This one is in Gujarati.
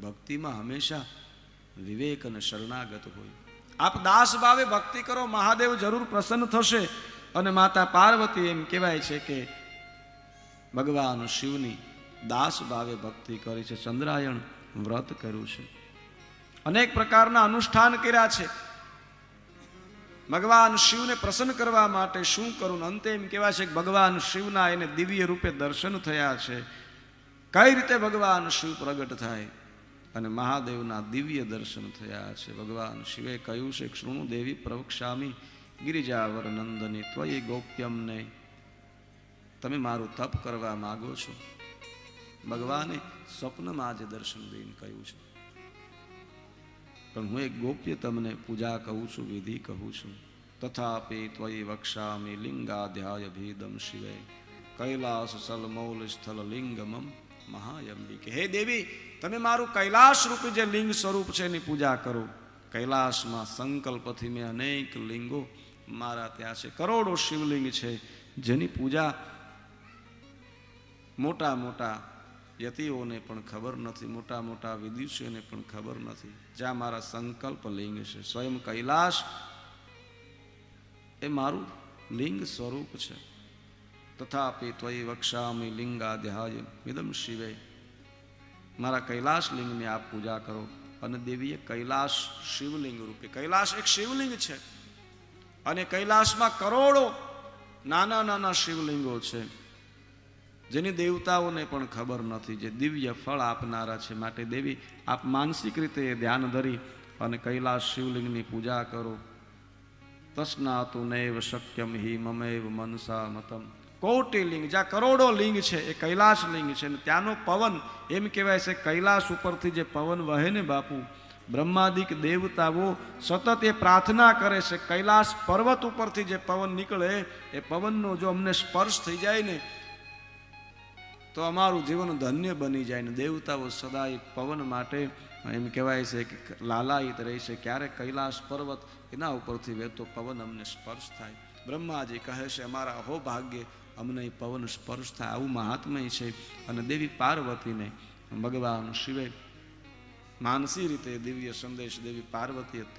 ભક્તિમાં હંમેશા વિવેક અને શરણાગત હોય. આપ દાસ ભાવે ભક્તિ કરો, મહાદેવ જરૂર પ્રસન્ન થશે. અને માતા પાર્વતી એમ કહેવાય છે કે ભગવાન શિવની દાસ ભાવે ભક્તિ કરી છે. ચંદ્રાયણ વ્રત કર્યું છે, અનેક પ્રકારના અનુષ્ઠાન કર્યા છે. ભગવાન શિવને પ્રસન્ન કરવા માટે શું કરું? અંતે એમ કહેવાય છે કે ભગવાન શિવના એને દિવ્ય રૂપે દર્શન થયા છે. કઈ રીતે ભગવાન શિવ પ્રગટ થાય? અને મહાદેવના દિવ્ય દર્શન થયા છે. ભગવાન શિવે કહ્યું છે, શૃણુ દેવી પ્રવક્ષ્યામિ ગિરિજાવર નંદની ત્વયી ગોપ્યમને. તમે મારું તપ કરવા માગો છો. ભગવાને સ્વપ્નમાં આજે દર્શન દઈને કહ્યું છે, પણ હું એક ગોપ્ય તમને પૂજા કહું છું, વિધિ કહું છું. તથાપિ ત્વયી વક્ષ્યામિ લિંગાધ્યાય ભેદમ શિવે કૈલાસ સલમૌલ સ્થળ લિંગમમ મહાયંબિકે. હે દેવી, તમે મારું કૈલાસ રૂપી જે લિંગ સ્વરૂપ છે એની પૂજા કરો. કૈલાસમાં સંકલ્પથી મેં અનેક લિંગો મારા ત્યાં છે, કરોડો શિવલિંગ છે, જેની પૂજા મોટા મોટા યતિઓને પણ ખબર નથી, મોટા મોટા વિદુષીઓને પણ ખબર નથી. જ્યાં મારા સંકલ્પ લિંગ છે, સ્વયં કૈલાસ એ મારું લિંગ સ્વરૂપ છે. તથાપિ ત્વયી વક્ષ્યામિ લિંગાધ્યાય વિદમ શિવે. મારા કૈલાસ લિંગની આપ પૂજા કરો. અને દેવીએ કૈલાસ શિવલિંગ રૂપે, કૈલાસ એક શિવલિંગ છે, અને કૈલાસમાં કરોડો નાના નાના શિવલિંગો છે, જેની દેવતાઓને પણ ખબર નથી, જે દિવ્ય ફળ આપનારા છે. માટે દેવી, આપ માનસિક રીતે ધ્યાન ધરી અને કૈલાસ શિવલિંગની પૂજા કરો. તસ્નાતુ નૈવ શક્યમ હિ મમેવ મનસા મતમ. કોટી લિંગ, જ્યાં કરોડો લિંગ છે એ કૈલાસ લિંગ છે. અને ત્યાંનો પવન એમ કહેવાય છે, કૈલાસ ઉપરથી જે પવન વહે ને બાપુ, બ્રહ્માદિક દેવતાઓ સતત એ પ્રાર્થના કરે છે, કૈલાસ પર્વત ઉપરથી જે પવન નીકળે એ પવનનો જો અમને સ્પર્શ થઈ જાય ને તો અમારું જીવન ધન્ય બની જાય. ને દેવતાઓ સદાય પવન માટે એમ કહેવાય છે કે લાલાયિત રહે છે, ક્યારે કૈલાસ પર્વત એના ઉપરથી વહેતો પવન અમને સ્પર્શ થાય. બ્રહ્માજી કહે છે, અમારા અહો ભાગ્ય અમને પવન સ્પર્શ થાય. આવું મહાત્મય છે. અને દેવી પાર્વતીને ભગવાન શિવે માનસી રીતે દિવ્ય સંદેશ દેવી પાર્વતીએ તપ